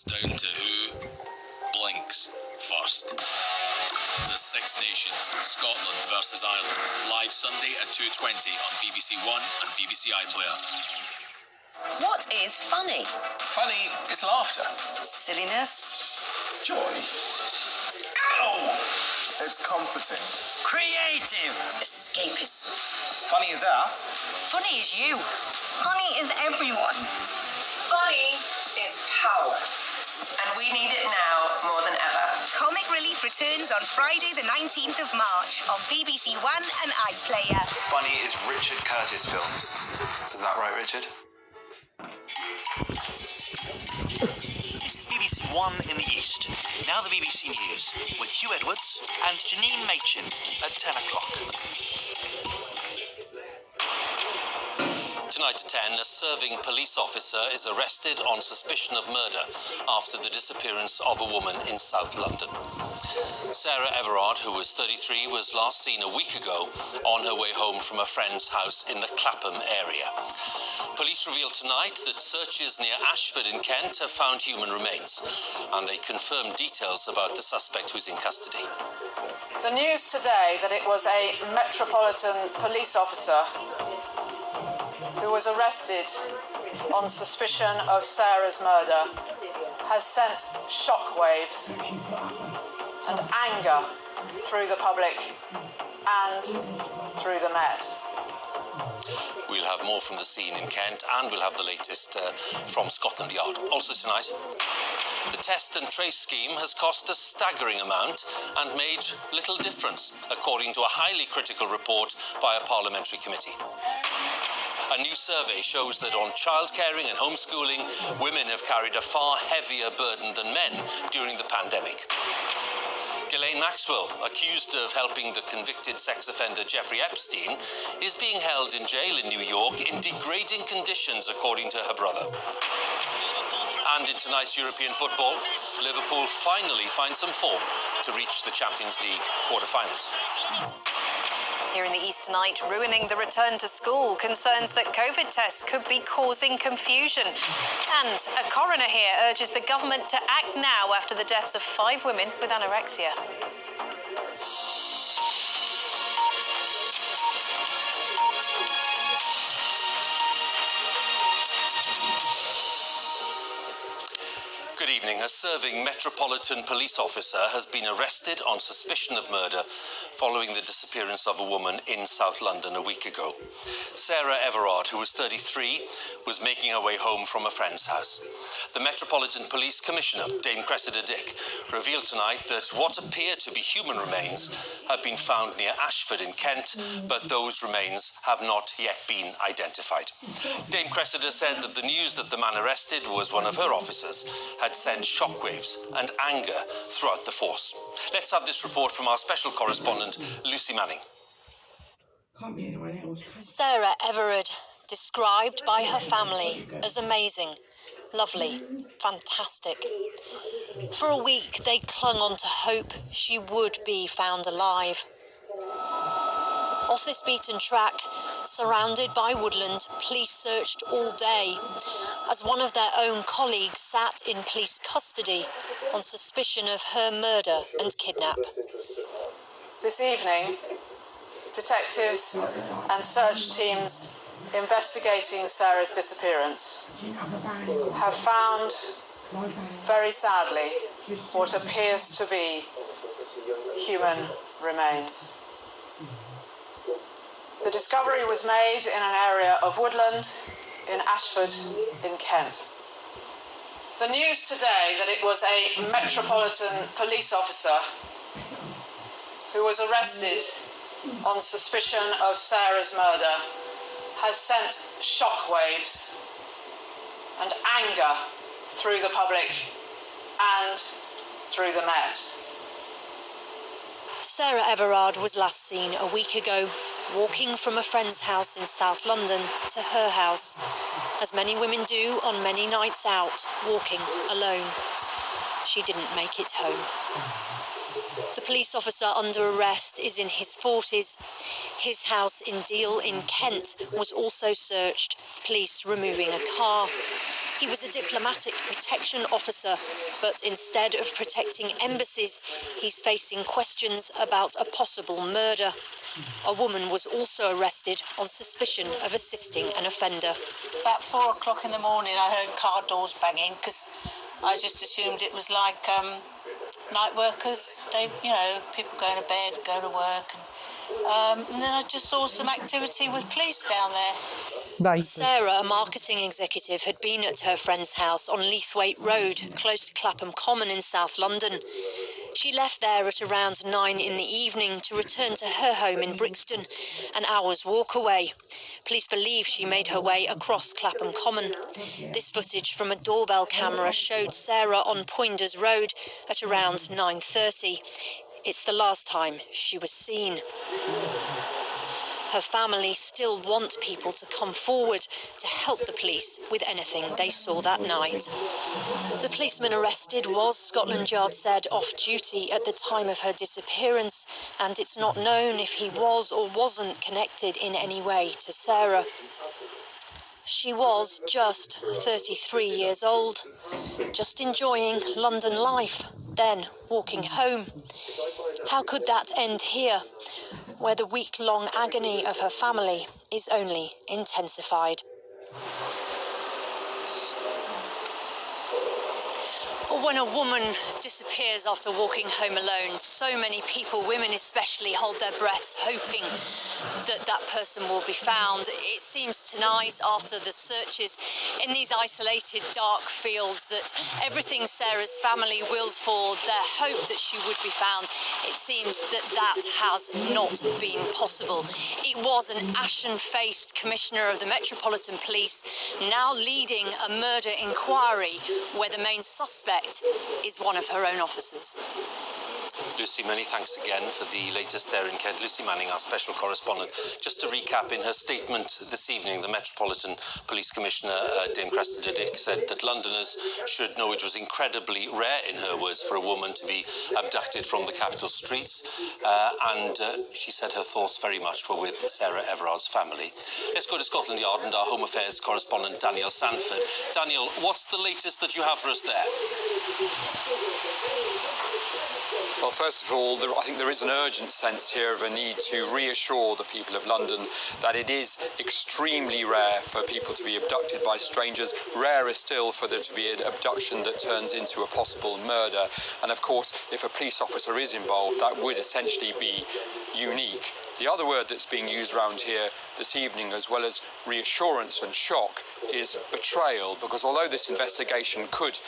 It's down to who blinks first. The Six Nations, Scotland versus Ireland, live Sunday at 2:20 on BBC One and BBC iPlayer. What is funny? Funny is laughter. Silliness. Joy. Ow! It's comforting. Creative. Escapism. Funny is us. Funny is you. Funny is everyone. Funny is power. And we need it now more than ever. Comic Relief returns on Friday the 19th of March on BBC One and iPlayer. Funny is Richard Curtis films. Is that right, Richard? This is BBC One in the East. Now the BBC News with Hugh Edwards and Janine Machin at 10 o'clock. Tonight at 10, a serving police officer is arrested on suspicion of murder after the disappearance of a woman in South London. Sarah Everard, who was 33, was last seen a week ago on her way home from a friend's house in the Clapham area. Police revealed tonight that searches near Ashford in Kent have found human remains, and they confirmed details about the suspect who's in custody. The news today that it was a Metropolitan Police officer who was arrested on suspicion of Sarah's murder has sent shockwaves and anger through the public and through the Met. We'll have more from the scene in Kent, and we'll have the latest from Scotland Yard. Also tonight, the test and trace scheme has cost a staggering amount and made little difference, according to a highly critical report by a parliamentary committee. A new survey shows that on childcaring and homeschooling, women have carried a far heavier burden than men during the pandemic. Ghislaine Maxwell, accused of helping the convicted sex offender Jeffrey Epstein, is being held in jail in New York in degrading conditions, according to her brother. And in tonight's European football, Liverpool finally find some form to reach the Champions League quarter-finals. Here in the East tonight, ruining the return to school. Concerns that COVID tests could be causing confusion. And a coroner here urges the government to act now after the deaths of 5 women with anorexia. Good evening. A serving Metropolitan Police officer has been arrested on suspicion of murder following the disappearance of a woman in South London a week ago. Sarah Everard, who was 33, was making her way home from a friend's house. The Metropolitan Police Commissioner, Dame Cressida Dick, revealed tonight that what appear to be human remains have been found near Ashford in Kent, but those remains have not yet been identified. Dame Cressida said that the news that the man arrested was one of her officers had sent shockwaves and anger throughout the force. Let's have this report from our special correspondent, Lucy Manning. Sarah Everard, described by her family as amazing, lovely, fantastic. For a week, they clung on to hope she would be found alive. Off this beaten track, surrounded by woodland, police searched all day as one of their own colleagues sat in police custody on suspicion of her murder and kidnap. This evening, detectives and search teams investigating Sarah's disappearance have found, very sadly, what appears to be human remains. The discovery was made in an area of woodland in Ashford in Kent. The news today that it was a Metropolitan Police officer who was arrested on suspicion of Sarah's murder has sent shockwaves and anger through the public and through the Met. Sarah Everard was last seen a week ago, walking from a friend's house in South London to her house, as many women do on many nights out, walking alone. She didn't make it home. The police officer under arrest is in his 40s. His house in Deal in Kent was also searched, police removing a car. He was a diplomatic protection officer, but instead of protecting embassies, he's facing questions about a possible murder. A woman was also arrested on suspicion of assisting an offender. About 4 o'clock in the morning, I heard car doors banging because I just assumed it was like night workers. They, people going to bed, going to work. And then I just saw some activity with police down there. Sarah, a marketing executive, had been at her friend's house on Leithwaite Road, close to Clapham Common in South London. She left there at around 9 in the evening to return to her home in Brixton, an hour's walk away. Police believe she made her way across Clapham Common. This footage from a doorbell camera showed Sarah on Poinders Road at around 9:30. It's the last time she was seen. Her family still want people to come forward to help the police with anything they saw that night. The policeman arrested was, Scotland Yard said, off duty at the time of her disappearance, and it's not known if he was or wasn't connected in any way to Sarah. She was just 33 years old, just enjoying London life, then walking home. How could that end here, where the week-long agony of her family is only intensified? When a woman disappears after walking home alone, so many people, women especially, hold their breaths hoping that that person will be found. It seems tonight, after the searches in these isolated dark fields, that everything Sarah's family willed for, their hope that she would be found, it seems that that has not been possible. It was an ashen-faced commissioner of the Metropolitan Police now leading a murder inquiry where the main suspect is one of her own officers. Lucy, many thanks again for the latest there in Kent. Lucy Manning, our special correspondent. Just to recap, in her statement this evening, the Metropolitan Police Commissioner, Dame Cressida Dick, said that Londoners should know it was incredibly rare, in her words, for a woman to be abducted from the capital streets. And she said her thoughts very much were with Sarah Everard's family. Let's go to Scotland Yard and our Home Affairs correspondent, Daniel Sanford. Daniel, what's the latest that you have for us there? Well, first of all, I think there is an urgent sense here of a need to reassure the people of London that it is extremely rare for people to be abducted by strangers, rarer still for there to be an abduction that turns into a possible murder. And of course, if a police officer is involved, that would essentially be unique. The other word that's being used around here this evening, as well as reassurance and shock, is betrayal, because although this investigation could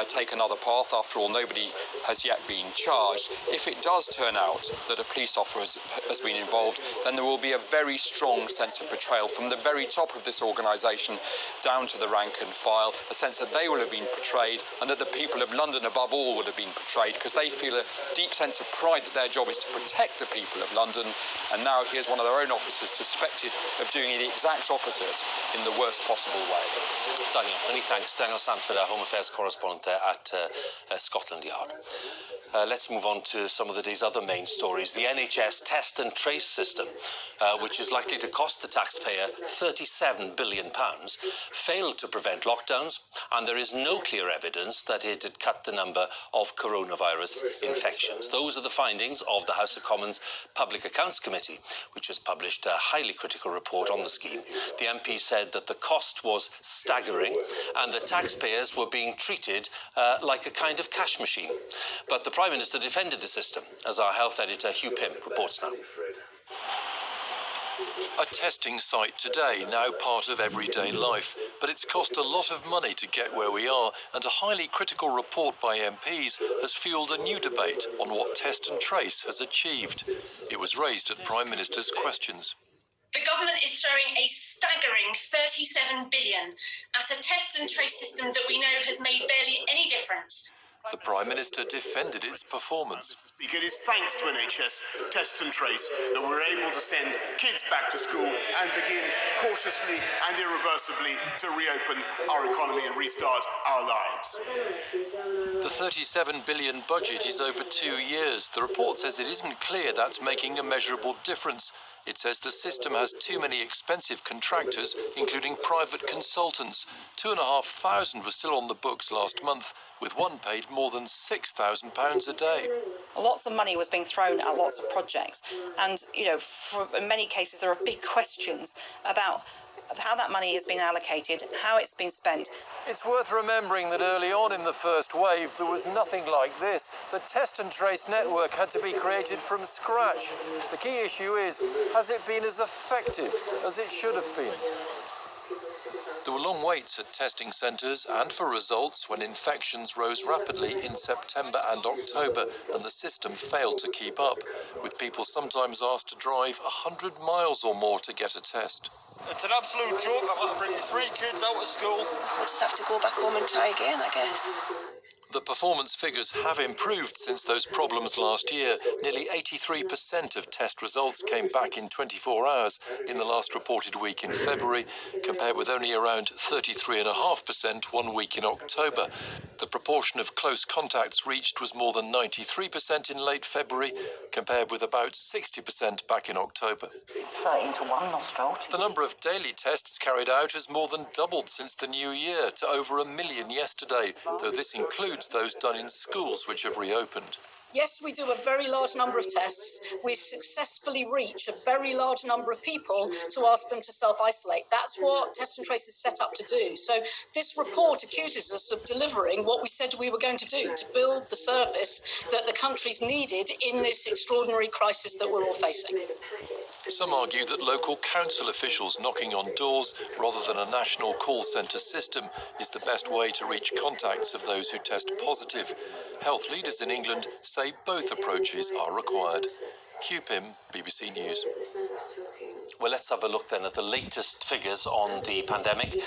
take another path, after all, nobody has yet been charged, if it does turn out that a police officer has been involved, then there will be a very strong sense of betrayal from the very top of this organisation down to the rank and file, a sense that they will have been betrayed and that the people of London above all would have been betrayed, because they feel a deep sense of pride that their job is to protect the people of London, and now here's one of their own officers suspected of doing the exact opposite in the worst possible way. Daniel, many thanks. Daniel Sanford, our Home Affairs correspondent there at Scotland Yard. Let's move on to some of the day's other main stories. The NHS test and trace system, which is likely to cost the taxpayer £37 billion, failed to prevent lockdowns, and there is no clear evidence that it had cut the number of coronavirus infections. Those are the findings of the House of Commons Public Accounts Committee, which has published a highly critical report on the scheme. The MP said that the cost was staggering and that taxpayers were being treated like a kind of cash machine. But the Prime Minister defended the system, as our health editor Hugh Pym reports now. A testing site today, now part of everyday life, but it's cost a lot of money to get where we are, and a highly critical report by MPs has fuelled a new debate on what Test and Trace has achieved. It was raised at Prime Minister's questions. The government is throwing a staggering £37 billion at a test and trace system that we know has made barely any difference. The Prime Minister defended its performance. It is thanks to NHS Test and Trace that we're able to send kids back to school and begin cautiously and irreversibly to reopen our economy and restart our lives. The £37 billion budget is over 2 years. The report says it isn't clear that's making a measurable difference. It says the system has too many expensive contractors, including private consultants. 2,500 were still on the books last month, with one paid more than £6,000 a day. Lots of money was being thrown at lots of projects, and in many cases there are big questions about how that money has been allocated, how it's been spent. It's worth remembering that early on in the first wave there was nothing like this. The test and trace network had to be created from scratch. The key issue is, has it been as effective as it should have been? There were long waits at testing centres and for results when infections rose rapidly in September and October, and the system failed to keep up, with people sometimes asked to drive 100 miles or more to get a test. It's an absolute joke. I've had to bring 3 kids out of school. We'll just have to go back home and try again, I guess. The performance figures have improved since those problems last year. Nearly 83% of test results came back in 24 hours in the last reported week in February, compared with only around 33.5% 1 week in October. The proportion of close contacts reached was more than 93% in late February, compared with about 60% back in October. So into one nostril. The number of daily tests carried out has more than doubled since the new year to over 1 million yesterday, though this includes those done in schools which have reopened. Yes, we do a very large number of tests. We successfully reach a very large number of people to ask them to self-isolate. That's what Test and Trace is set up to do. So this report accuses us of delivering what we said we were going to do, to build the service that the country's needed in this extraordinary crisis that we're all facing. Some argue that local council officials knocking on doors rather than a national call centre system is the best way to reach contacts of those who test positive. Health leaders in England say both approaches are required. Hugh Pym, BBC News. Well, let's have a look then at the latest figures on the pandemic.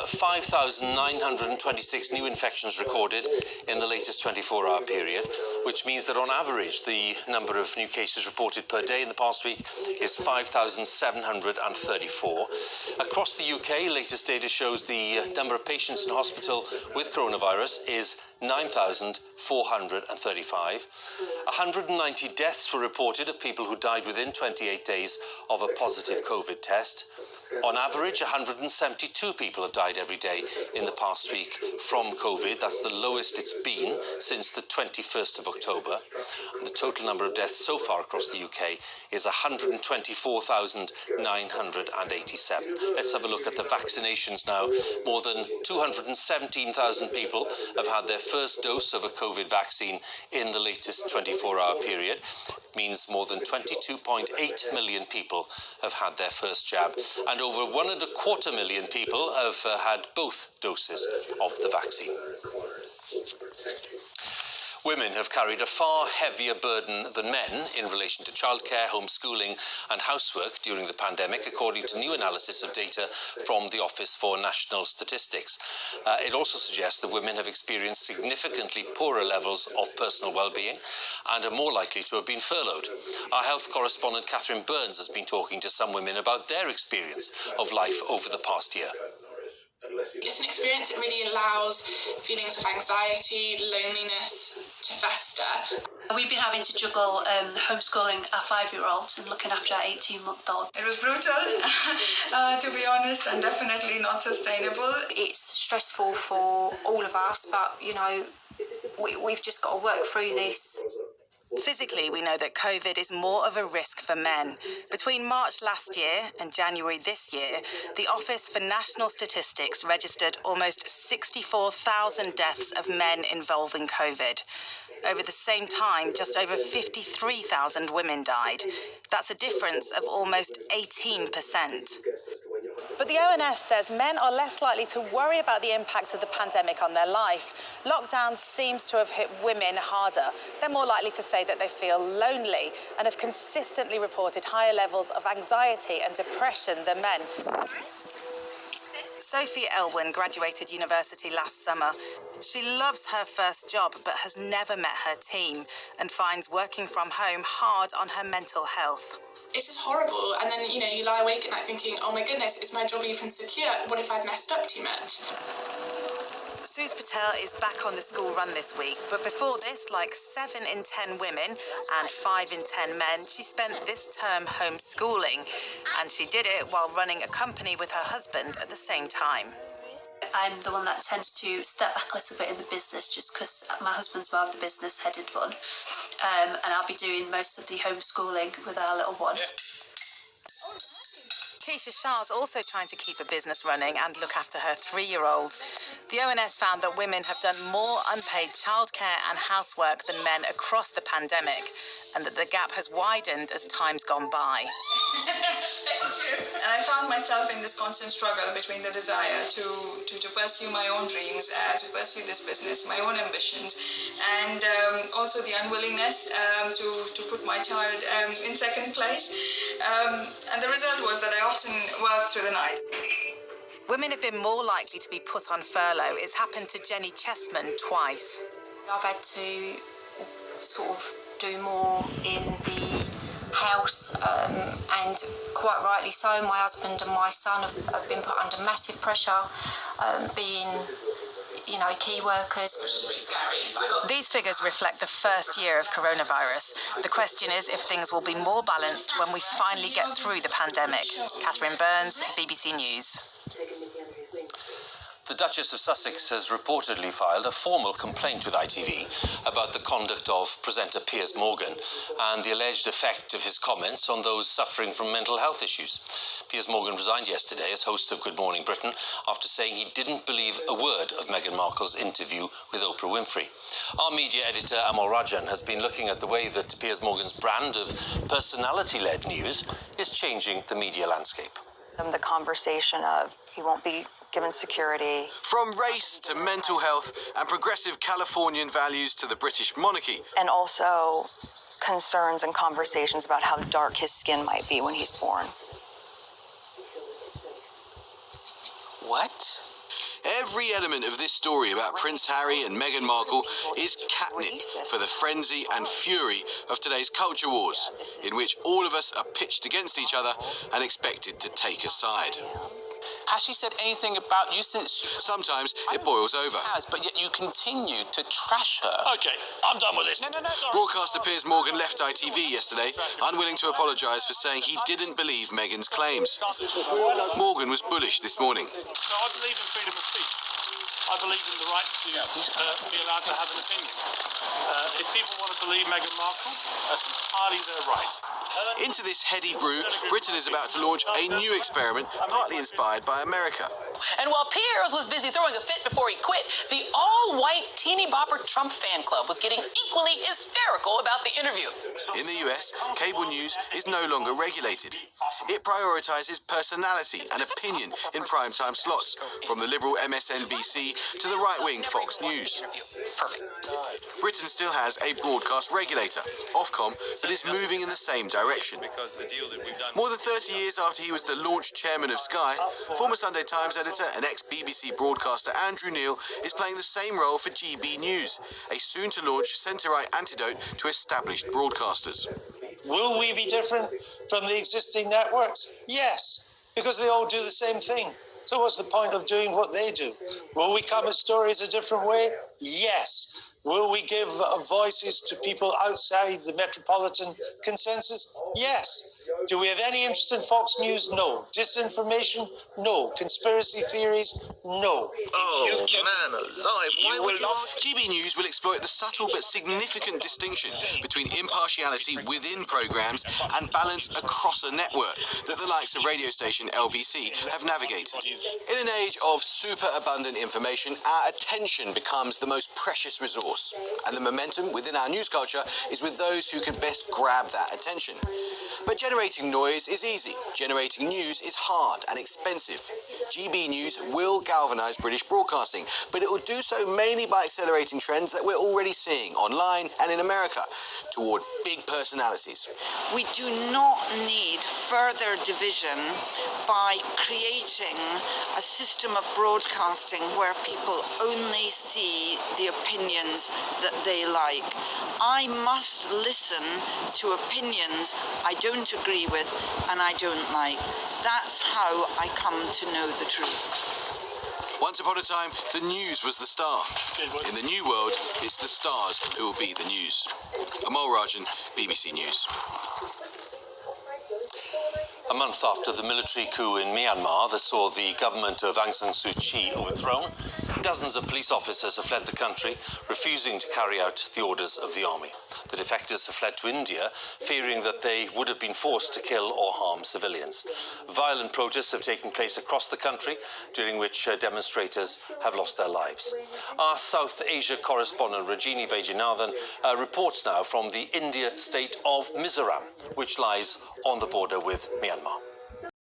5,926 new infections recorded in the latest 24-hour period, which means that on average the number of new cases reported per day in the past week is 5,734. Across the UK, latest data shows the number of patients in hospital with coronavirus is 9,435. 190 deaths were reported of people who died within 28 days of a positive COVID test. On average, 172 people have died every day in the past week from COVID. That's the lowest it's been since the 21st of October. And the total number of deaths so far across the UK is 124,987. Let's have a look at the vaccinations now. More than 217,000 people have had their first dose of a COVID vaccine in the latest 24-hour period. It means more than 22.8 million people have had their first jab, and over 1.25 million people have had both doses of the vaccine. Women have carried a far heavier burden than men in relation to childcare, homeschooling and housework during the pandemic, according to new analysis of data from the Office for National Statistics. It also suggests that women have experienced significantly poorer levels of personal well-being and are more likely to have been furloughed. Our health correspondent Catherine Burns has been talking to some women about their experience of life over the past year. It's an experience that really allows feelings of anxiety, loneliness to fester. We've been having to juggle homeschooling our 5-year-old and looking after our 18-month-old. It was brutal, to be honest, and definitely not sustainable. It's stressful for all of us, but, you know, we've just got to work through this. Physically, we know that COVID is more of a risk for men. Between March last year and January this year, the Office for National Statistics registered almost 64,000 deaths of men involving COVID. Over the same time, just over 53,000 women died. That's a difference of almost 18%. But the ONS says men are less likely to worry about the impact of the pandemic on their life. Lockdown seems to have hit women harder. They're more likely to say that they feel lonely and have consistently reported higher levels of anxiety and depression than men. Sophie Elwyn graduated university last summer. She loves her first job but has never met her team and finds working from home hard on her mental health. It's just horrible, and then, you know, you lie awake at night thinking, oh my goodness, is my job even secure? What if I've messed up too much? Suze Patel is back on the school run this week, but before this, like 7 in 10 women and 5 in 10 men, she spent this term homeschooling, and she did it while running a company with her husband at the same time. I'm the one that tends to step back a little bit in the business just because my husband's more of the business-headed one, and I'll be doing most of the homeschooling with our little one. Keisha Shah's also trying to keep a business running and look after her 3-year-old. The ONS found that women have done more unpaid childcare and housework than men across the pandemic, and that the gap has widened as time's gone by. And I found myself in this constant struggle between the desire to pursue my own dreams, to pursue this business, my own ambitions, and also the unwillingness to put my child in second place. And the result was that I often worked through the night. Women have been more likely to be put on furlough. It's happened to Jenny Chessman twice. I've had to sort of do more in the house, and quite rightly so. My husband and my son have been put under massive pressure, being, key workers. Which is pretty scary. These figures reflect the first year of coronavirus. The question is if things will be more balanced when we finally get through the pandemic. Catherine Burns, BBC News. The Duchess of Sussex has reportedly filed a formal complaint with ITV about the conduct of presenter Piers Morgan and the alleged effect of his comments on those suffering from mental health issues. Piers Morgan resigned yesterday as host of Good Morning Britain after saying he didn't believe a word of Meghan Markle's interview with Oprah Winfrey. Our media editor Amol Rajan has been looking at the way that Piers Morgan's brand of personality-led news is changing the media landscape. The conversation of he won't be given security. From race to mental health and progressive Californian values to the British monarchy. And also concerns and conversations about how dark his skin might be when he's born. What? Every element of this story about Prince Harry and Meghan Markle is catnip for the frenzy and fury of today's culture wars, in which all of us are pitched against each other and expected to take a side. Has she said anything about you since? Sometimes it boils over. Has, but yet you continue to trash her. Okay, I'm done with this. No, sorry. Broadcaster Piers Morgan left ITV yesterday, unwilling to apologise for saying he didn't believe Meghan's claims. Morgan was bullish this morning. No, I believe in freedom of speech. I believe in the right to be allowed to have an opinion. If people want to believe Meghan Markle, that's entirely their right. Into this heady brew, Britain is about to launch a new experiment, partly inspired by America. And while Piers was busy throwing a fit before he quit, the all-white teeny bopper Trump fan club was getting equally hysterical about the interview. In the US, cable news is no longer regulated. It prioritises personality and opinion in primetime slots, from the liberal MSNBC to the right-wing Fox News. Perfect. Britain still has a broadcast regulator, Ofcom, that is moving in the same direction. More than 30 years after he was the launch chairman of Sky, former Sunday Times editor and ex-BBC broadcaster Andrew Neil is playing the same role for GB News, a soon-to-launch centre-right antidote to established broadcasters. Will we be different from the existing networks? Yes, because they all do the same thing. So what's the point of doing what they do? Will we come at stories a different way? Yes. Will we give voices to people outside the metropolitan consensus? Yes. Do we have any interest in Fox News? No. Disinformation? No. Conspiracy theories? No. Oh, man alive. Why would you? GB News will exploit the subtle but significant distinction between impartiality within programmes and balance across a network that the likes of radio station LBC have navigated. In an age of super abundant information, our attention becomes the most precious resource, and the momentum within our news culture is with those who can best grab that attention. But generating noise is easy. Generating news is hard and expensive. GB News will galvanise British broadcasting, but it will do so mainly by accelerating trends that we're already seeing online and in America toward big personalities. We do not need further division by creating a system of broadcasting where people only see the opinions that they like. I must listen to opinions I don't agree with and I don't like. That's how I come to know the truth. Once upon a time, the news was the star. In the new world, it's the stars who will be the news. Amal Rajan, BBC News. A month after the military coup in Myanmar that saw the government of Aung San Suu Kyi overthrown, dozens of police officers have fled the country, refusing to carry out the orders of the army. The defectors have fled to India, fearing that they would have been forced to kill or harm civilians. Violent protests have taken place across the country, during which demonstrators have lost their lives. Our South Asia correspondent Rajini Vaidyanathan reports now from the India state of Mizoram, which lies on the border with Myanmar.